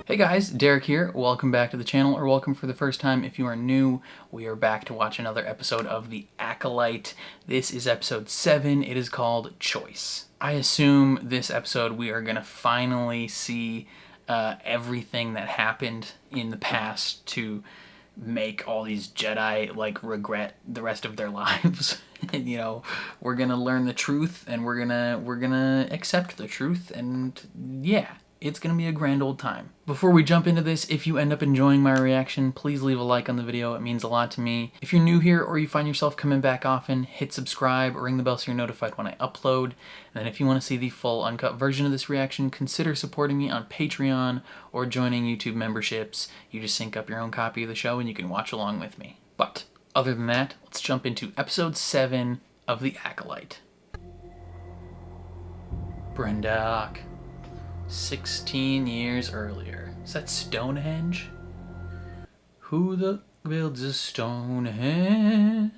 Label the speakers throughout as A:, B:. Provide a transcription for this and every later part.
A: Hey guys, Derek here. Welcome back to the channel, or welcome for the first time if you are new. We are back to watch another episode of The Acolyte. This is episode 7. It is called Choice. I assume this episode we are going to finally see everything that happened in the past to make all these Jedi regret the rest of their lives. And we're going to learn the truth, and we're going to accept the truth, and yeah. It's going to be a grand old time. Before we jump into this, if you end up enjoying my reaction, please leave a like on the video. It means a lot to me. If you're new here or you find yourself coming back often, hit subscribe or ring the bell so you're notified when I upload. And then if you want to see the full uncut version of this reaction, consider supporting me on Patreon or joining YouTube memberships. You just sync up your own copy of the show and you can watch along with me. But other than that, let's jump into episode 7 of The Acolyte. Brendok. 16 years earlier. Is that Stonehenge? Who the builds a Stonehenge?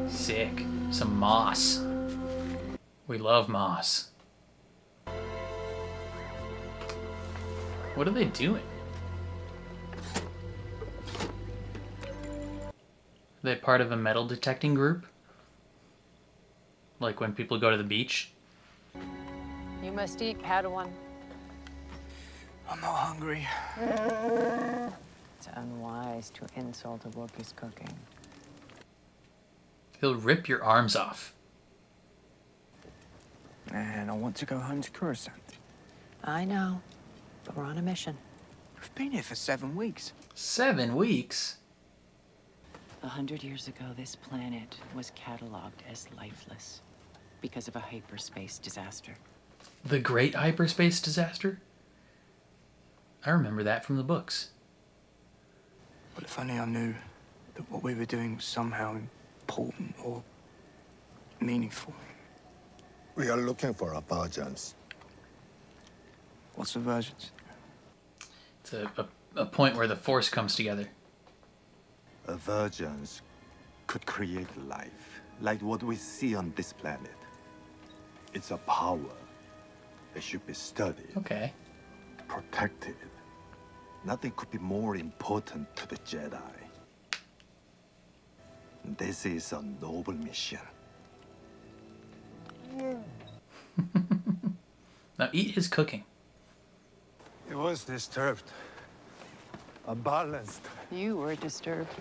A: Sick. Some moss. We love moss. What are they doing? Are they part of a metal detecting group? Like when people go to the beach?
B: You must eat, Padawan.
C: I'm not hungry.
B: It's unwise to insult a Wookiee's cooking.
A: He'll rip your arms off.
C: And I want to go home to Coruscant.
B: I know, but we're on a mission.
C: We've been here for 7 weeks.
A: 7 weeks?
B: 100 years ago, this planet was cataloged as lifeless because of a hyperspace disaster.
A: The Great Hyperspace Disaster? I remember that from the books.
C: But if only I knew that what we were doing was somehow important or meaningful.
D: We are looking for virgins.
C: What's the virgins?
A: It's a point where the Force comes together.
D: Virgins could create life, like what we see on this planet. It's a power that should be studied,
A: Okay.
D: protected. Nothing could be more important to the Jedi. This is a noble mission.
A: Now eat his cooking.
D: It was disturbed, unbalanced.
B: You were disturbed.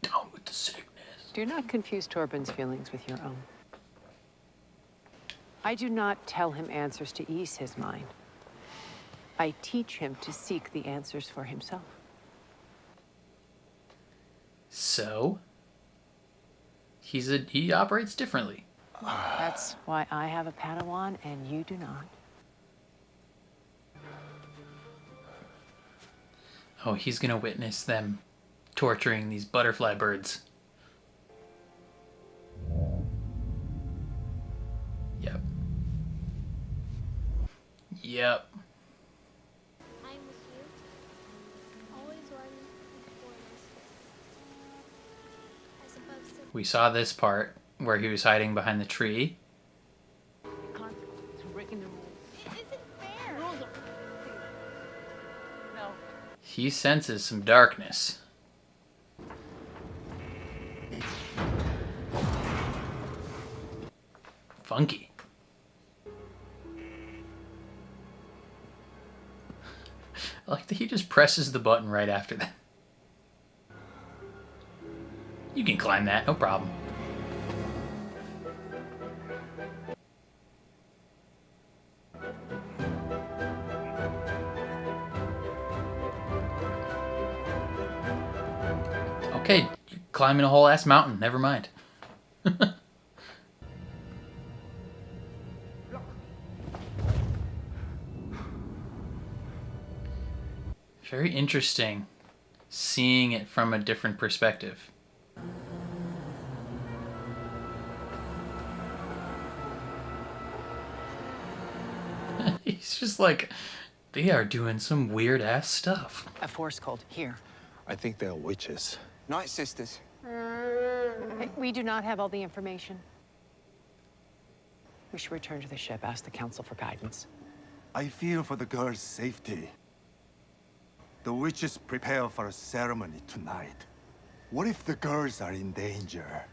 A: Down with the sickness.
B: Do not confuse Torben's feelings with your own. I do not tell him answers to ease his mind. I teach him to seek the answers for himself.
A: So, he operates differently.
B: That's why I have a Padawan and you do not.
A: Oh, he's gonna witness them torturing these butterfly birds. Yep. Yep.
E: I'm with you, always one foremost. I suppose so.
A: We saw this part where he was hiding behind the tree.
E: It isn't fair.
B: No.
A: He senses some darkness. Funky. I like that he just presses the button right after that. You can climb that, no problem. Okay, you're climbing a whole ass mountain, never mind. Very interesting seeing it from a different perspective. He's just like, they are doing some weird ass stuff.
B: A force cold here.
D: I think they are witches.
C: Night sisters.
B: We do not have all the information. We should return to the ship, ask the council for guidance.
D: I fear for the girl's safety. The witches prepare for a ceremony tonight. What if the girls are in danger?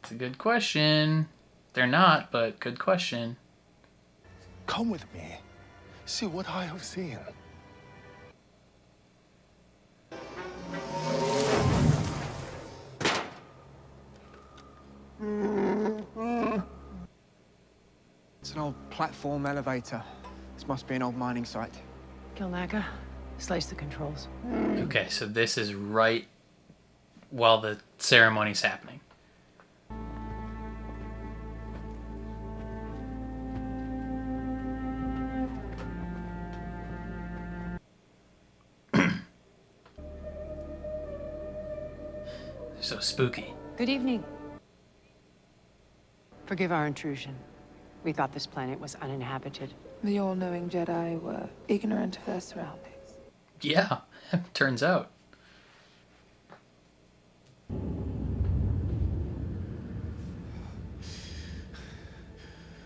A: It's a good question. They're not, but good question.
F: Come with me. See what I have seen.
C: It's an old platform elevator. This must be an old mining site.
B: Kilnaga, slice the controls.
A: Okay, so this is right while the ceremony's happening. So spooky.
B: Good evening. Forgive our intrusion. We thought this planet was uninhabited.
G: The all-knowing Jedi were ignorant of their surroundings.
A: Yeah, turns out.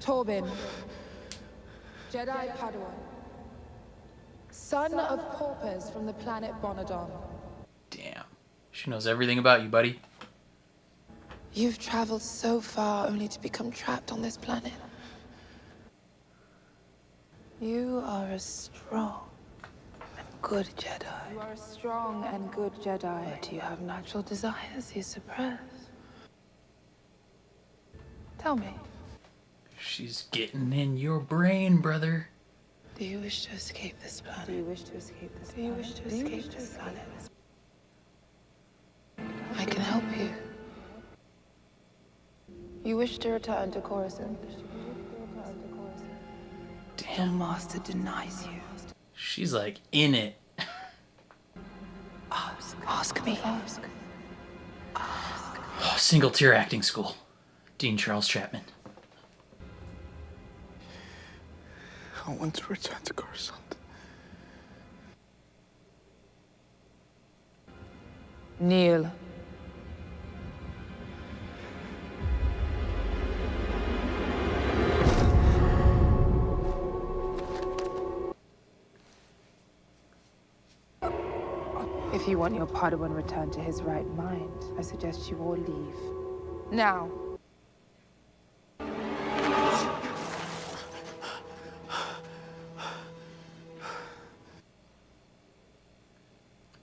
G: Torben, Jedi Padawan, son of paupers from the planet Bonadon.
A: Damn. She knows everything about you, buddy.
G: You've traveled so far only to become trapped on this planet. You are a strong and good Jedi. You are a strong and good Jedi, but you have natural desires you suppress. Tell me,
A: She's getting in your brain, brother.
G: do you wish to escape this planet? Do you wish to escape this planet? Do you wish to escape this planet? I can help you. You wish to return to Coruscant. Your master denies you.
A: She's like in it.
G: Ask me.
A: Oh, single tier acting school. Dean Charles Chapman.
C: I want to return to Coruscant.
G: Kneel. If you want your Padawan returned to his right mind, I suggest you all leave. Now.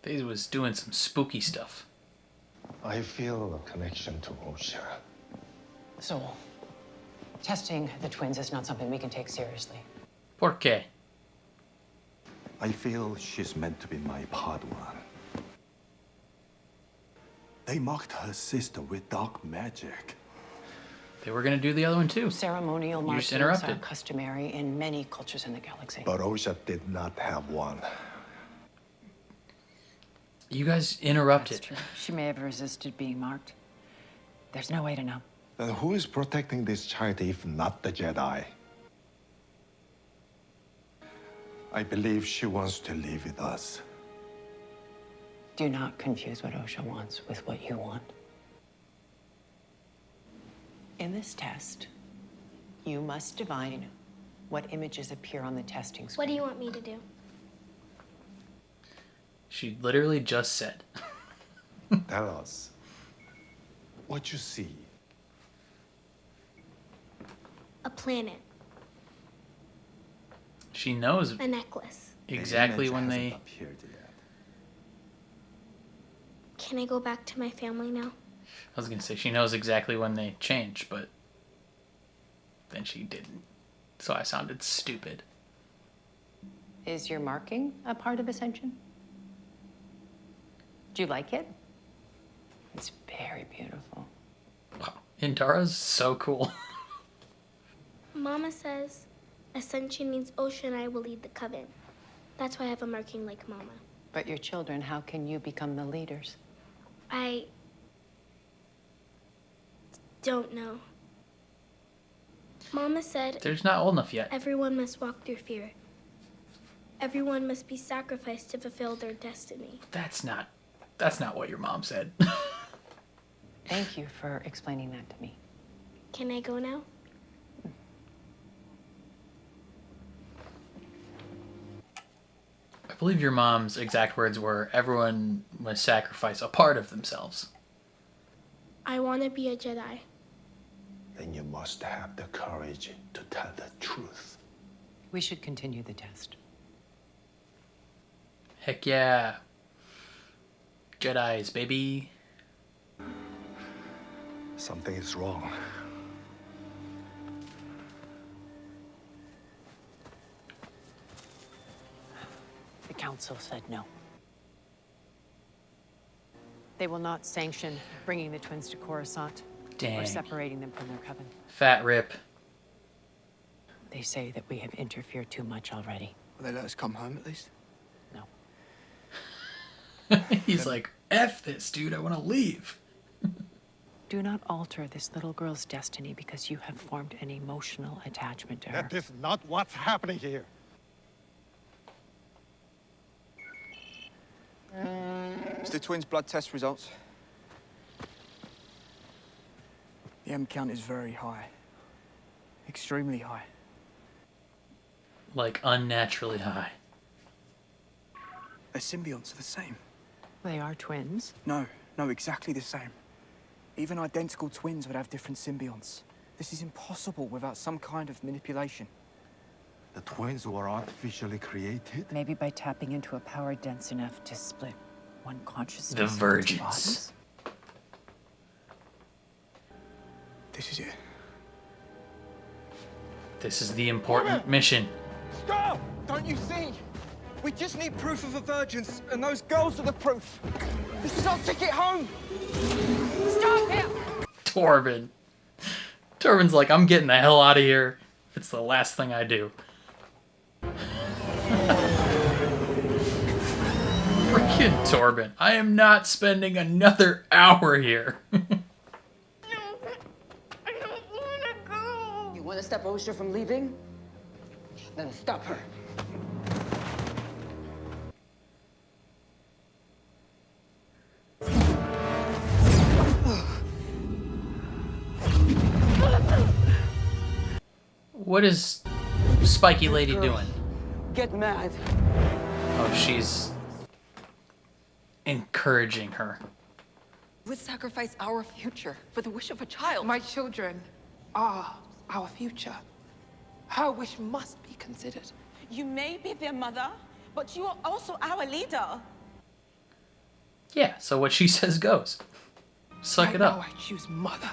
A: They was doing some spooky stuff.
F: I feel a connection to Osha.
B: So, testing the twins is not something we can take seriously.
A: Por qué?
D: I feel she's meant to be my Padawan. They mocked her sister with dark magic.
A: They were gonna do the other one too.
B: Ceremonial
A: You just
B: markings are
A: interrupted.
B: customary in many cultures in the galaxy.
F: But Osha did not have one.
A: You guys
B: That's
A: interrupted.
B: true. She may have resisted being marked. There's no way to know.
F: Then who is protecting this child if not the Jedi? I believe she wants to live with us.
B: Do not confuse what Osha wants with what you want. In this test, you must divine what images appear on the testing screen.
E: What do you want me to do?
A: She literally just said.
F: Tell us what you see.
E: A planet.
A: She knows
E: A necklace.
A: exactly
D: The
A: when
D: image
A: they.
D: hasn't appeared yet.
E: Can I go back to my family now?
A: I was gonna say she knows exactly when they change, but then she didn't. So I sounded stupid.
B: Is your marking a part of Ascension? Do you like it? It's very beautiful.
A: Wow. Indara's so cool.
E: Mama says Ascension means Osha and I will lead the coven. That's why I have a marking like Mama.
B: But your children, how can you become the leaders?
E: I don't know. Mama said
A: They're just not old enough yet.
E: everyone must walk through fear. Everyone must be sacrificed to fulfill their destiny.
A: That's not what your mom said.
B: Thank you for explaining that to me.
E: Can I go now?
A: I believe your mom's exact words were, everyone must sacrifice a part of themselves.
E: I want to be a Jedi.
F: Then you must have the courage to tell the truth.
B: We should continue the test.
A: Heck yeah. Jedis, baby.
F: Something is wrong.
B: The council said no. They will not sanction bringing the twins to Coruscant
A: Dang.
B: or separating them from their coven.
A: Fat rip.
B: They say that we have interfered too much already.
C: Will they let us come home at least?
B: No.
A: He's like, F this, dude, I want to leave.
B: Do not alter this little girl's destiny because you have formed an emotional attachment to her.
D: That is not what's happening here.
C: It's the twins' blood test results. The M count is very high. Extremely high.
A: Like, unnaturally high.
C: Their symbionts are the same.
B: They are twins.
C: No, exactly the same. Even identical twins would have different symbionts. This is impossible without some kind of manipulation.
D: The twins were artificially created?
B: Maybe by tapping into a power dense enough to split one consciousness.
A: The
B: into
A: virgins.
B: bodies.
C: This is it.
A: This is the important mission.
C: Stop! Don't you see? We just need proof of a virgins, and those girls are the proof. This is our ticket home!
B: Stop him!
A: Torben. Torben's like, I'm getting the hell out of here if it's the last thing I do. Freaking Torben. I am not spending another hour here.
E: I don't want to go.
H: You want to stop Osha from leaving? Then stop her.
A: What is Spiky Lady doing?
H: Get mad.
A: Oh, she's encouraging her.
H: Would sacrifice our future for the wish of a child.
G: My children are our future. Her wish must be considered.
I: You may be their mother, but you are also our leader.
A: Yeah, so what she says goes. Suck
G: Right
A: it up.
G: now I choose mother.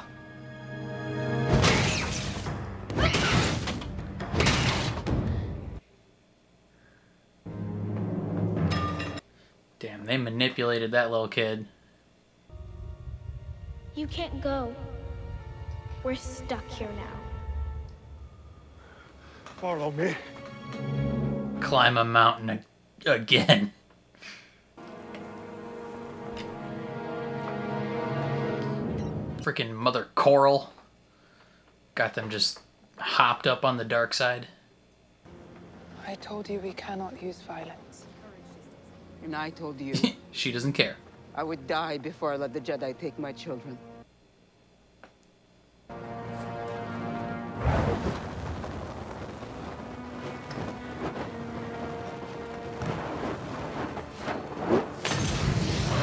A: Damn, they manipulated that little kid.
E: You can't go. We're stuck here now.
D: Follow me.
A: Climb a mountain again. Freaking Mother Coral. Got them just hopped up on the dark side.
G: I told you we cannot use violence.
H: And I told you
A: She doesn't care.
H: I would die before I let the Jedi take my children.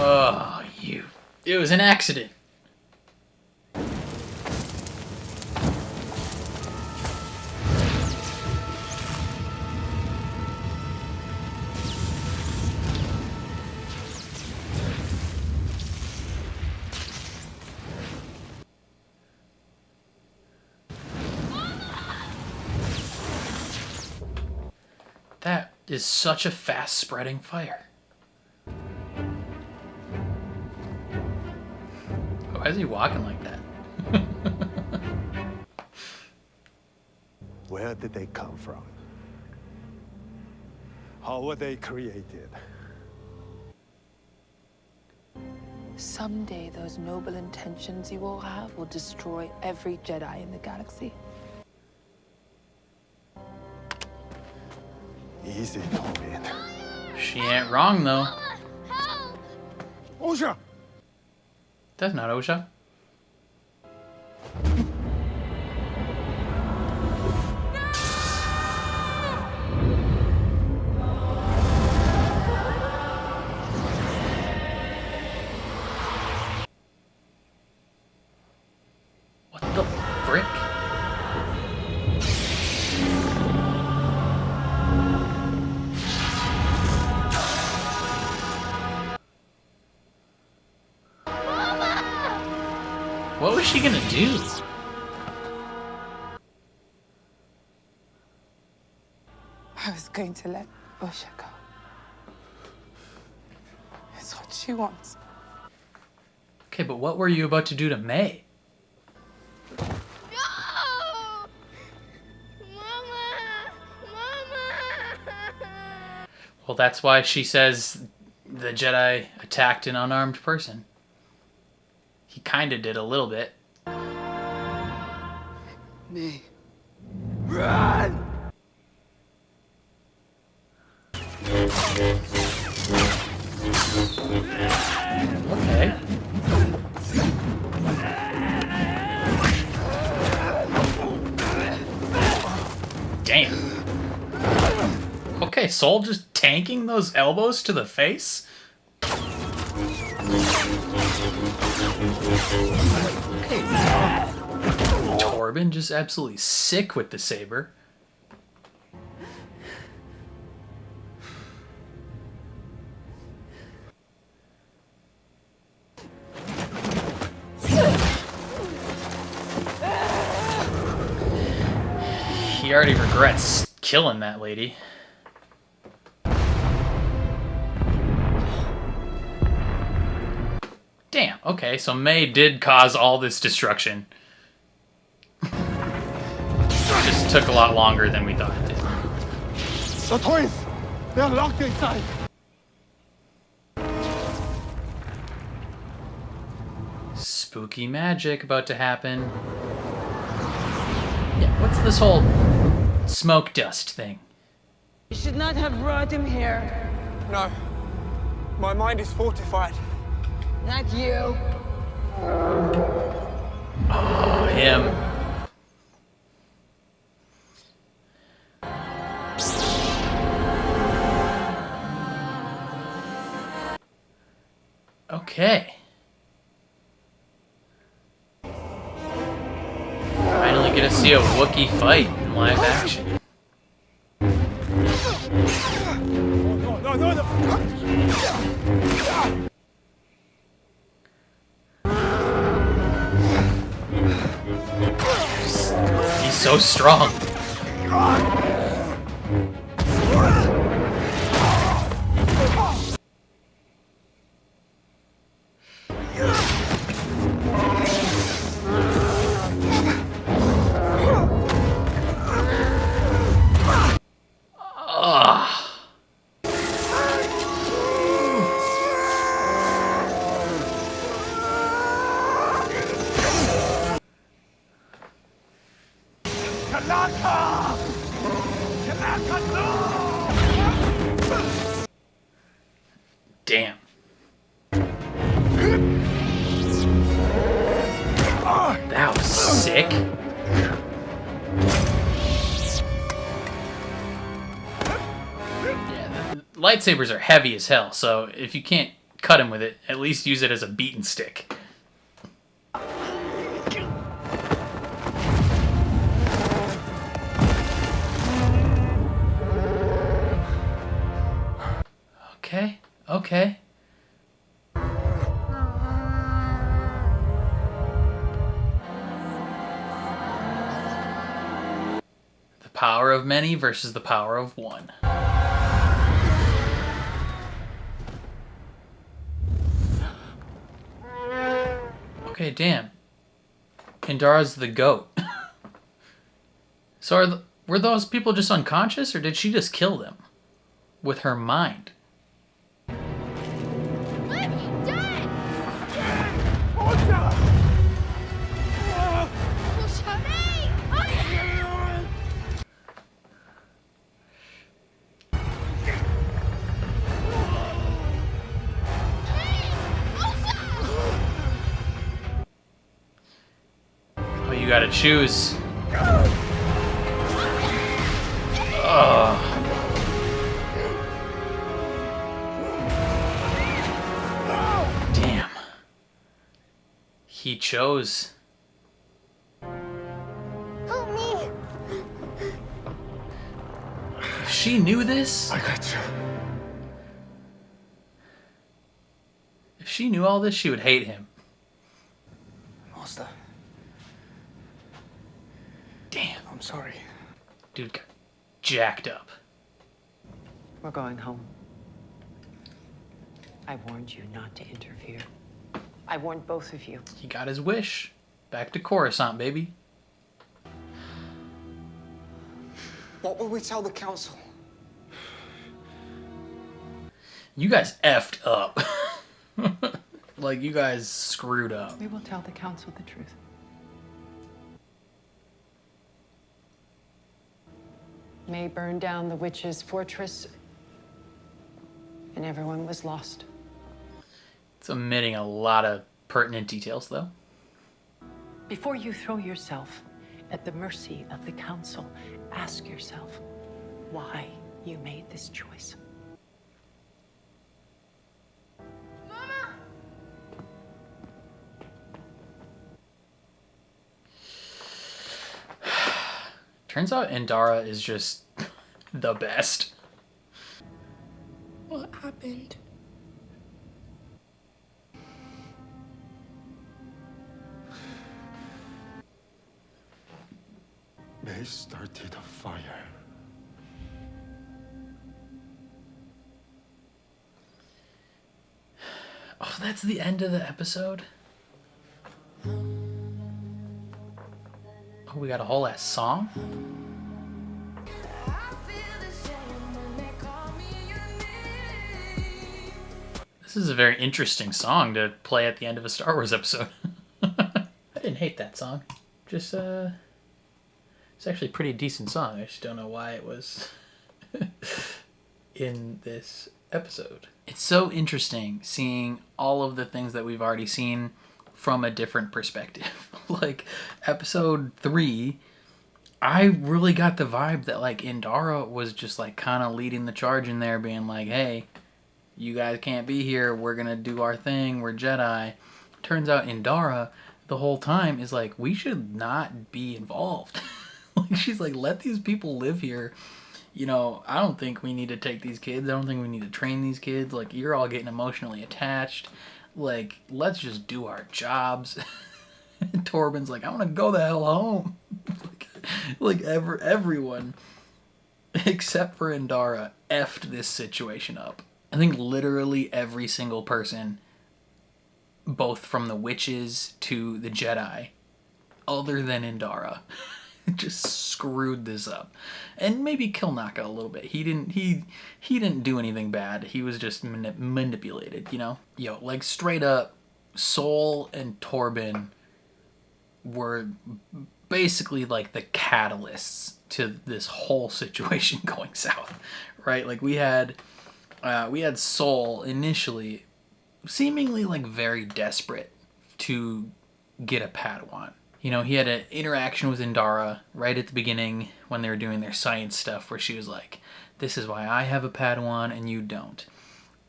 A: Oh, you. It was an accident. That is such a fast-spreading fire. Why is he walking like that?
D: Where did they come from? How were they created?
G: Someday those noble intentions you all have will destroy every Jedi in the galaxy.
D: Easy, Tobin.
A: She ain't wrong, though.
E: Help!
D: Osha!
A: That's not Osha. What was she gonna do?
G: I was going to let Osha go. It's what she wants.
A: Okay, but what were you about to do to May?
E: No! Mama! Mama!
A: Well, that's why she says the Jedi attacked an unarmed person. He kind of did a little bit.
C: Me. Run!
A: Okay. Damn. Okay, Soul just tanking those elbows to the face? Okay. Torben just absolutely sick with the saber. He already regrets killing that lady. Damn, okay, so May did cause all this destruction. Just took a lot longer than we thought it did.
D: The twins! They're locked inside!
A: Spooky magic about to happen. Yeah, what's this whole smoke dust thing?
I: You should not have brought him here.
C: No. My mind is fortified.
I: Not you.
A: Oh, him. Okay. Finally get to see a Wookiee fight in live action.
D: No!
A: He's so strong. Damn. That was sick. Yeah, the lightsabers are heavy as hell, so if you can't cut him with it, at least use it as a beaten stick. Okay, okay. The power of many versus the power of one. Okay, damn. Indara's the goat. So were those people just unconscious, or did she just kill them? With her mind?
E: What have you done? Hey!
A: Oh, you gotta choose. Ugh. Damn. He chose.
E: Help me!
A: If she knew this,
D: I got you.
A: if she knew all this, she would hate him.
C: Master.
A: Damn.
C: I'm sorry.
A: Dude got jacked up.
B: We're going home. I warned you not to interfere. I warned both of you.
A: He got his wish. Back to Coruscant, baby.
C: What will we tell the council?
A: You guys effed up. Like, you guys screwed up.
G: We will tell the council the truth.
B: May burned down the witch's fortress, and everyone was lost.
A: It's omitting a lot of pertinent details, though.
G: Before you throw yourself at the mercy of the council, ask yourself why you made this choice.
A: Turns out Endara is just the best.
E: What happened?
D: They started a fire.
A: Oh, that's the end of the episode? Oh, we got a whole ass song? This is a very interesting song to play at the end of a Star Wars episode. I didn't hate that song. Just, it's actually a pretty decent song. I just don't know why it was in this episode. It's so interesting seeing all of the things that we've already seen from a different perspective. Like, episode 3, I really got the vibe that, like, Endara was just, like, kind of leading the charge in there, being like, hey, you guys can't be here, we're gonna do our thing, we're Jedi. Turns out Endara, the whole time, is like, we should not be involved. Like, she's like, let these people live here. You know, I don't think we need to take these kids. I don't think we need to train these kids. Like, you're all getting emotionally attached. Like, let's just do our jobs. And Torben's like, I want to go the hell home. Everyone, except for Endara, effed this situation up. I think literally every single person, both from the witches to the Jedi, other than Endara, just screwed this up. And maybe Kilnaka a little bit. He didn't do anything bad. He was just manipulated, you know? Yo, like, straight up, Sol and Torben were basically like the catalysts to this whole situation going south, right? Like, we had Sol initially seemingly, like, very desperate to get a Padawan. You know, he had an interaction with Endara right at the beginning when they were doing their science stuff, where she was like, this is why I have a Padawan and you don't.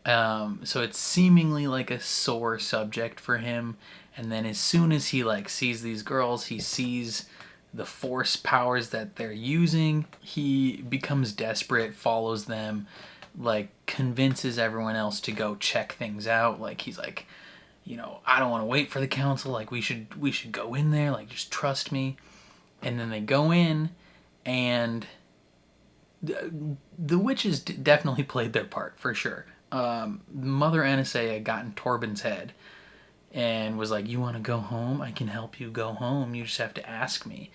A: So it's seemingly like a sore subject for him. And then as soon as he, like, sees these girls, he sees the force powers that they're using, he becomes desperate, follows them, like, convinces everyone else to go check things out. Like, he's like, you know, I don't want to wait for the council. Like, we should go in there. Like, just trust me. And then they go in, and the witches definitely played their part, for sure. Mother Anastasia got in Torben's head and was like, you want to go home? I can help you go home. You just have to ask me.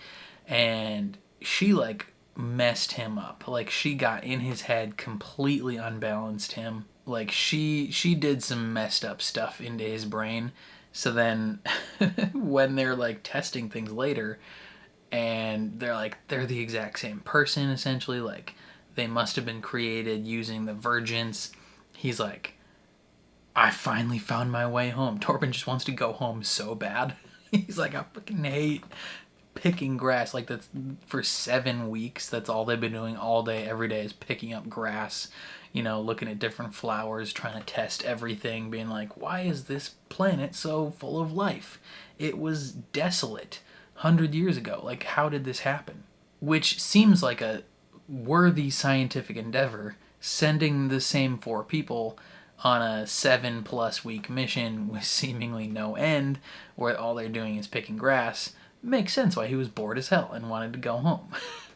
A: And she, like, messed him up. Like, she got in his head, completely unbalanced him. Like, she did some messed up stuff into his brain. So then when they're, like, testing things later, and they're like, they're the exact same person, essentially, like, they must have been created using the Virgins, he's like, I finally found my way home. Torben just wants to go home so bad. He's like, I fucking hate picking grass. Like, that's for 7 weeks. That's all they've been doing all day, every day, is picking up grass. You know, looking at different flowers, trying to test everything, being like, why is this planet so full of life? It was desolate 100 years ago. Like, how did this happen? Which seems like a worthy scientific endeavor, sending the same 4 people on a 7+ week mission with seemingly no end, where all they're doing is picking grass. Makes sense why he was bored as hell and wanted to go home.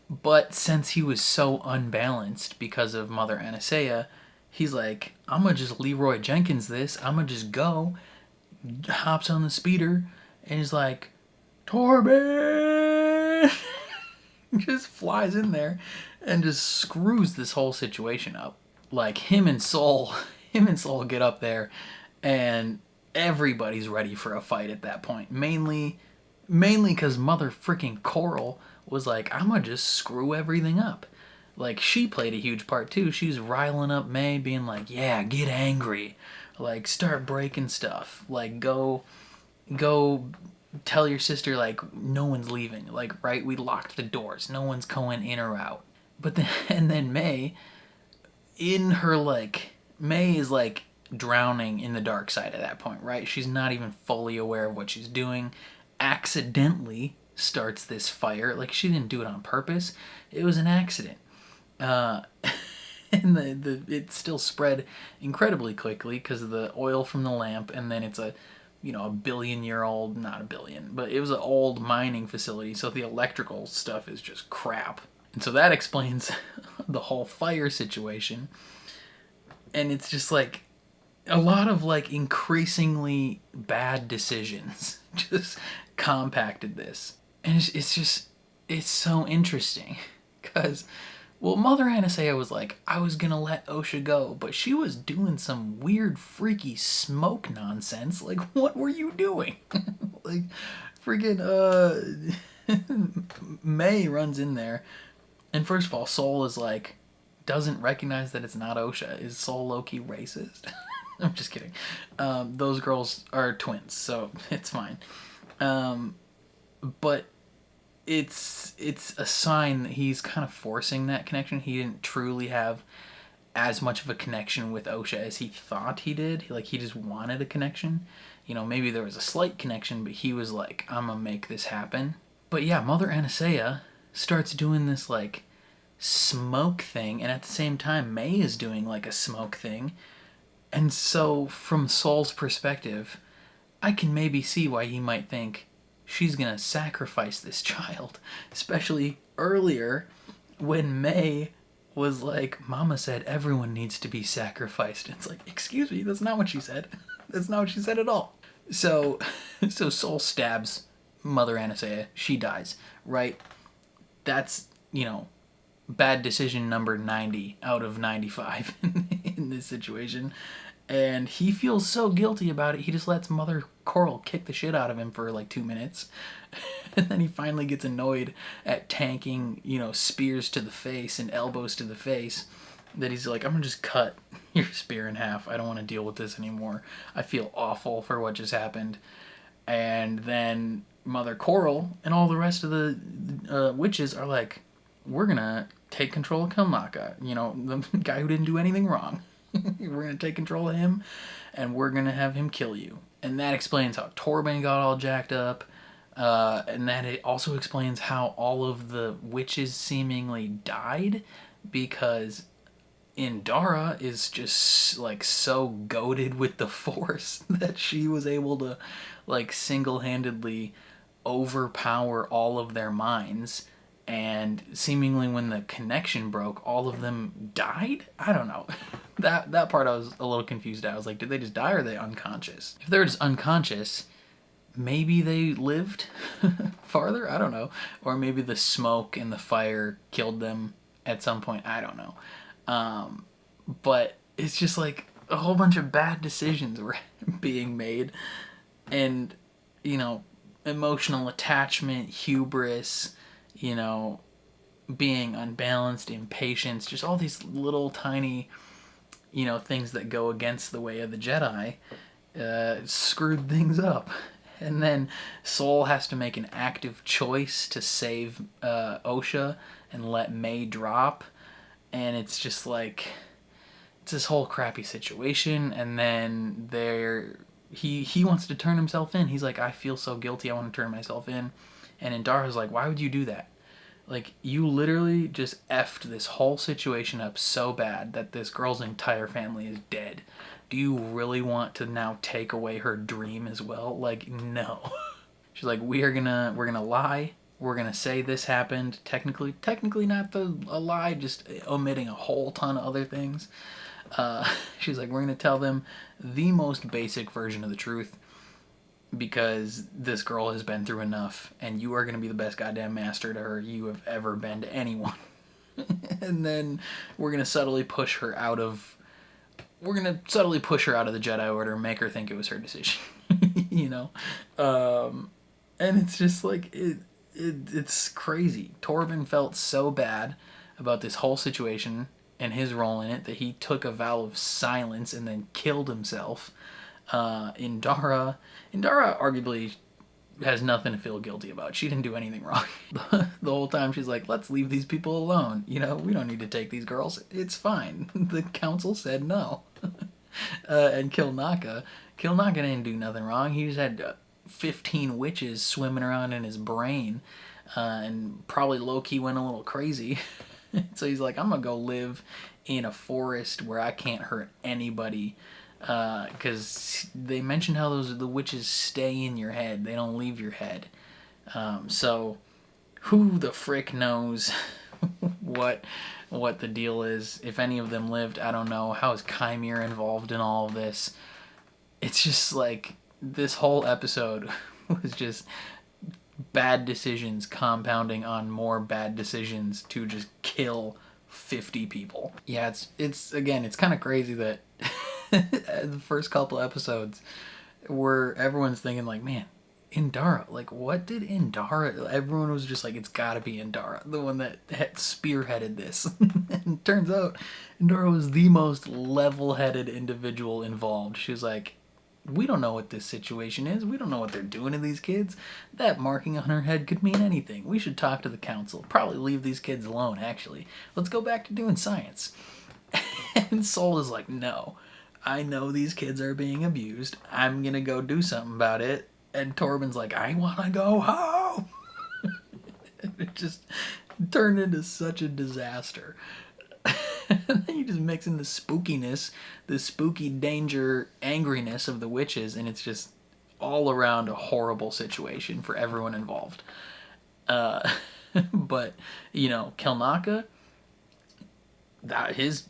A: But since he was so unbalanced because of Mother Anastasia, he's like, I'm gonna just Leroy Jenkins this. I'm gonna just go. Hops on the speeder and he's like, Torben! Just flies in there and just screws this whole situation up. Like, him and Soul get up there and everybody's ready for a fight at that point. Mainly because Mother freaking Coral was like, I'm gonna just screw everything up. Like, she played a huge part too. She's riling up May, being like, yeah, get angry. Like, start breaking stuff. Like, go tell your sister, like, no one's leaving. Like, right, we locked the doors. No one's going in or out. But then, and then May, in her, like, May is, like, drowning in the dark side at that point, right? She's not even fully aware of what she's doing. Accidentally starts this fire. Like, she didn't do it on purpose. It was an accident. And it still spread incredibly quickly because of the oil from the lamp, and then it's a billion-year-old, not a billion, but it was an old mining facility, so the electrical stuff is just crap. And so that explains the whole fire situation. And it's just like a lot of like increasingly bad decisions just compacted this. And it's so interesting because, well, Mother Anastasia was like, I was gonna let Osha go, but she was doing some weird, freaky smoke nonsense. Like, what were you doing? Like, freaking, May runs in there, and first of all, Soul is like, doesn't recognize that it's not Osha. Is Soul low-key racist? I'm just kidding. Those girls are twins, so it's fine. But it's a sign that he's kind of forcing that connection. He didn't truly have as much of a connection with Osha as he thought he did. Like, he just wanted a connection. Maybe there was a slight connection, but he was like, I'm gonna make this happen. But yeah, Mother Anastasia starts doing this, like, smoke thing, and at the same time, May is doing, like, a smoke thing. And so, from Saul's perspective, I can maybe see why he might think she's gonna sacrifice this child. Especially earlier, when May was like, Mama said everyone needs to be sacrificed. It's like, excuse me, that's not what she said. That's not what she said at all. So Soul stabs Mother Anastasia. She dies, right? That's, bad decision number 90 out of 95 in this situation. And he feels so guilty about it, he just lets Mother Coral kick the shit out of him for like 2 minutes. And then he finally gets annoyed at tanking, spears to the face and elbows to the face, that he's like, I'm gonna just cut your spear in half. I don't want to deal with this anymore. I feel awful for what just happened. And then Mother Coral and all the rest of the witches are like, we're gonna take control of Kilnaka, the guy who didn't do anything wrong. We're gonna take control of him, and we're gonna have him kill you. And that explains how Torben got all jacked up, and that it also explains how all of the witches seemingly died, because Indara is just like so goated with the Force that she was able to like single-handedly overpower all of their minds. And seemingly when the connection broke, all of them died? I don't know. That part I was a little confused at. I was like, did they just die or are they unconscious? If they're just unconscious, maybe they lived farther? I don't know. Or maybe the smoke and the fire killed them at some point. I don't know. But it's just like a whole bunch of bad decisions were being made. And, emotional attachment, hubris, being unbalanced, impatience, just all these little tiny, things that go against the way of the Jedi, screwed things up. And then Soul has to make an active choice to save Osha and let May drop. And it's just like, it's this whole crappy situation. And then he wants to turn himself in. He's like, I feel so guilty, I want to turn myself in. And Indara's like, why would you do that? Like, you literally just effed this whole situation up so bad that this girl's entire family is dead. do you really want to now take away her dream as well? Like, no. She's like, we're gonna lie. We're gonna say this happened. Technically not a lie, just omitting a whole ton of other things. She's like, we're gonna tell them the most basic version of the truth because this girl has been through enough, and you are gonna be the best goddamn master to her you have ever been to anyone. And then we're gonna subtly push her out of the Jedi Order, make her think it was her decision. You know? And it's just like it's crazy. Torben felt so bad about this whole situation and his role in it that he took a vow of silence and then killed himself. Indara arguably has nothing to feel guilty about. She didn't do anything wrong. The whole time she's like, let's leave these people alone. You know, we don't need to take these girls. It's fine. The council said no. And Kilnaka didn't do nothing wrong. He just had 15 witches swimming around in his brain, and probably low-key went a little crazy. So he's like, I'm gonna go live in a forest where I can't hurt anybody, because they mentioned how the witches stay in your head. They don't leave your head. So who the frick knows what the deal is? If any of them lived, I don't know. How is Chimere involved in all of this? It's just like this whole episode was just bad decisions compounding on more bad decisions to just kill 50 people. Yeah, it's again, it's kind of crazy that the first couple episodes where everyone's thinking like, man, Indara, like what did Indara, everyone was just like, it's gotta be Indara, the one that had spearheaded this. And it turns out Indara was the most level-headed individual involved. She was like, we don't know what this situation is. We don't know what they're doing to these kids. That marking on her head could mean anything. We should talk to the council. Probably leave these kids alone, actually. Let's go back to doing science. And Sol is like, no. I know these kids are being abused. I'm going to go do something about it. And Torben's like, I want to go home. It just turned into such a disaster. And then you just mix in the spookiness, the spooky danger, angriness of the witches, and it's just all around a horrible situation for everyone involved. But, you know, Kilnaka, his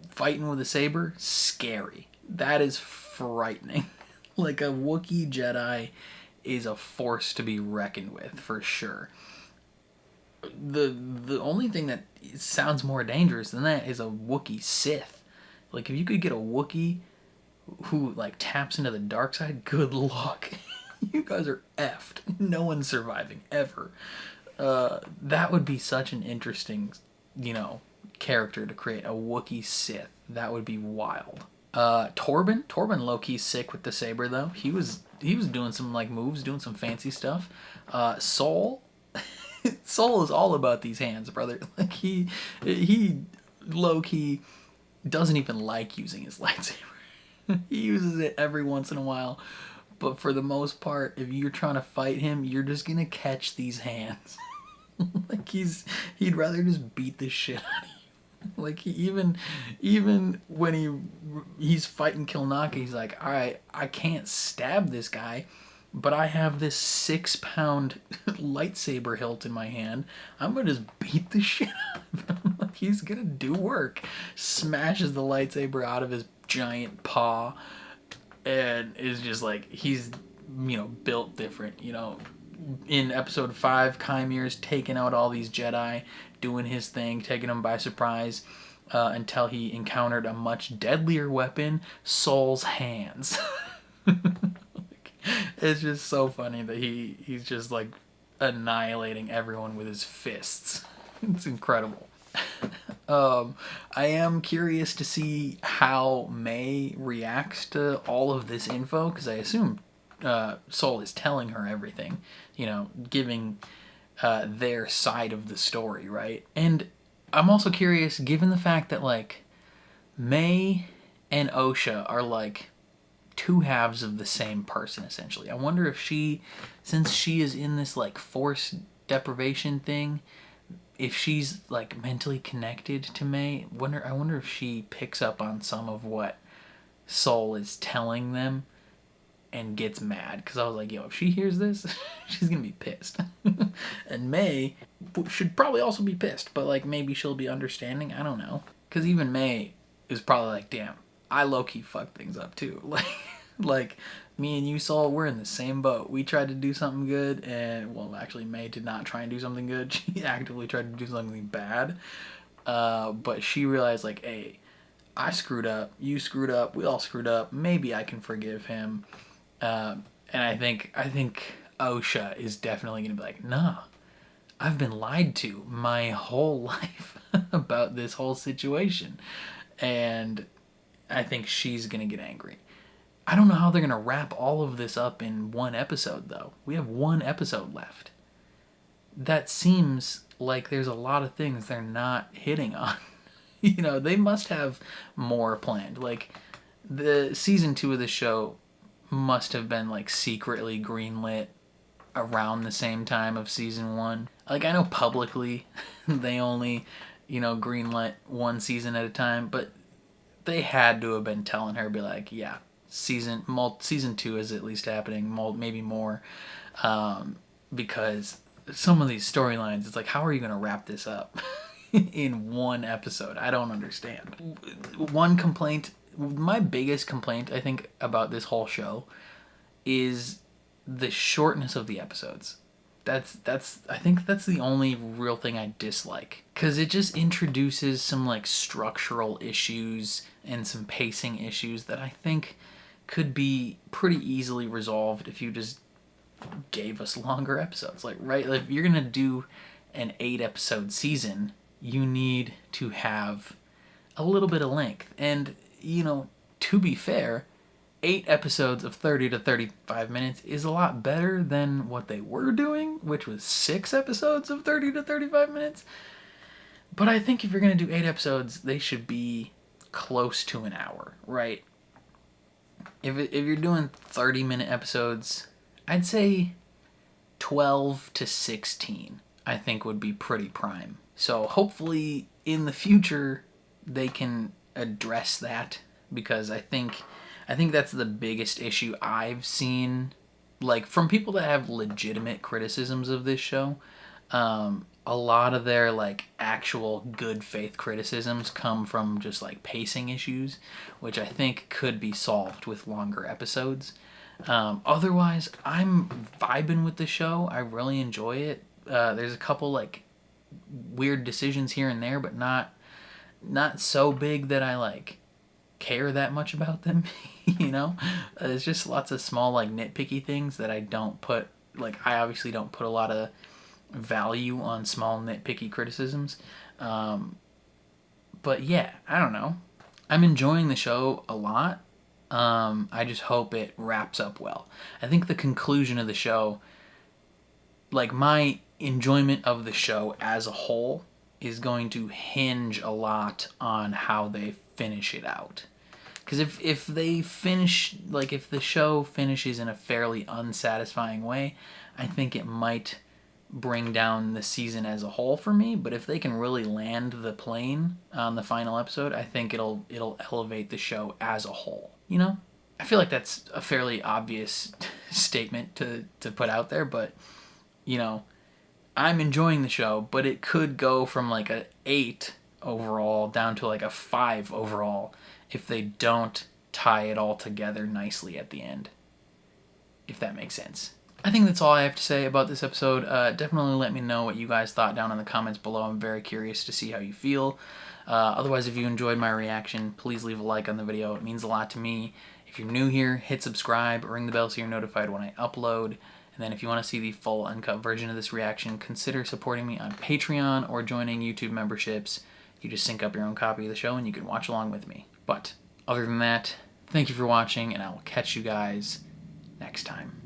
A: fighting with a saber, scary. That is frightening. Like, a Wookiee Jedi is a force to be reckoned with, for sure. The only thing that sounds more dangerous than that is a Wookiee Sith. Like, if you could get a Wookiee who, like, taps into the dark side, good luck. You guys are effed. No one's surviving, ever. That would be such an interesting, you know, character to create, a Wookiee Sith. That would be wild. Torben low-key sick with the saber, though. He was doing some, like, moves, doing some fancy stuff. Sol is all about these hands, brother. Like, he low-key doesn't even like using his lightsaber. He uses it every once in a while, but for the most part, if you're trying to fight him, you're just gonna catch these hands. Like, he'd rather just beat the shit out of you. Like, even when he's fighting Kilnaka, he's like, all right, I can't stab this guy, but I have this 6-pound lightsaber hilt in my hand. I'm gonna just beat the shit out of him. Like, he's gonna do work. Smashes the lightsaber out of his giant paw, and is just like, he's, you know, built different. You know, in episode 5, Chimere's taking out all these Jedi, doing his thing, taking them by surprise, until he encountered a much deadlier weapon, Sol's hands. It's just so funny that he's just like annihilating everyone with his fists. It's incredible. I am curious to see how May reacts to all of this info, because I assume Sol is telling her everything, you know, giving their side of the story, right? And I'm also curious, given the fact that, like, May and Osha are like two halves of the same person, essentially. I wonder if she, since she is in this, like, force deprivation thing, if she's, like, mentally connected to May. I wonder if she picks up on some of what Soul is telling them and gets mad. Because I was like, yo, if she hears this, she's going to be pissed. And May should probably also be pissed. But, like, maybe she'll be understanding. I don't know. Because even May is probably like, damn, I low-key fucked things up too. Like me and you, Saul, we're in the same boat. We tried to do something good, and, well, actually, May did not try and do something good. She actively tried to do something bad. But she realized, like, hey, I screwed up, you screwed up, we all screwed up. Maybe I can forgive him. And I think Osha is definitely gonna be like, nah, I've been lied to my whole life about this whole situation, and I think she's gonna get angry. I don't know how they're gonna wrap all of this up in one episode, though. We have one episode left. That seems like there's a lot of things they're not hitting on. You know, they must have more planned. Like, the season 2 of the show must have been, like, secretly greenlit around the same time of season 1. Like, I know publicly they only, you know, greenlit one season at a time, but they had to have been telling her, be like, yeah, season 2 is at least happening, maybe more, because some of these storylines, it's like, how are you going to wrap this up in one episode? I don't understand. One complaint, my biggest complaint, I think, about this whole show is the shortness of the episodes. I think that's the only real thing I dislike, because it just introduces some, like, structural issues and some pacing issues that I think could be pretty easily resolved if you just gave us longer episodes. Like, right, like, if you're gonna do an 8-episode season, you need to have a little bit of length. And, you know, to be fair, 8 episodes of 30 to 35 minutes is a lot better than what they were doing, which was 6 episodes of 30 to 35 minutes. But I think if you're going to do 8 episodes, they should be close to an hour, right? If you're doing 30-minute episodes, I'd say 12 to 16, I think, would be pretty prime. So hopefully in the future they can address that, because I think that's the biggest issue I've seen, like, from people that have legitimate criticisms of this show. A lot of their, like, actual good faith criticisms come from just, like, pacing issues, which I think could be solved with longer episodes. Otherwise, I'm vibing with the show. I really enjoy it. There's a couple, like, weird decisions here and there, but not so big that I, like, care that much about them. You know, there's just lots of small, like, nitpicky things that I don't put, like, I obviously don't put a lot of value on small nitpicky criticisms. But yeah, I don't know, I'm enjoying the show a lot. I just hope it wraps up well. I think the conclusion of the show, like, my enjoyment of the show as a whole is going to hinge a lot on how they finish it out. Because if they finish, like, if the show finishes in a fairly unsatisfying way, I think it might bring down the season as a whole for me. But if they can really land the plane on the final episode, I think it'll elevate the show as a whole. You know? I feel like that's a fairly obvious statement to put out there, but, you know, I'm enjoying the show, but it could go from, like, a 8 overall down to, like, a 5 overall if they don't tie it all together nicely at the end, if that makes sense. I think that's all I have to say about this episode. Definitely let me know what you guys thought down in the comments below. I'm very curious to see how you feel. Otherwise, if you enjoyed my reaction, please leave a like on the video. It means a lot to me. If you're new here, hit subscribe, ring the bell so you're notified when I upload. And then if you want to see the full uncut version of this reaction, consider supporting me on Patreon or joining YouTube memberships. You just sync up your own copy of the show and you can watch along with me. But other than that, thank you for watching, and I will catch you guys next time.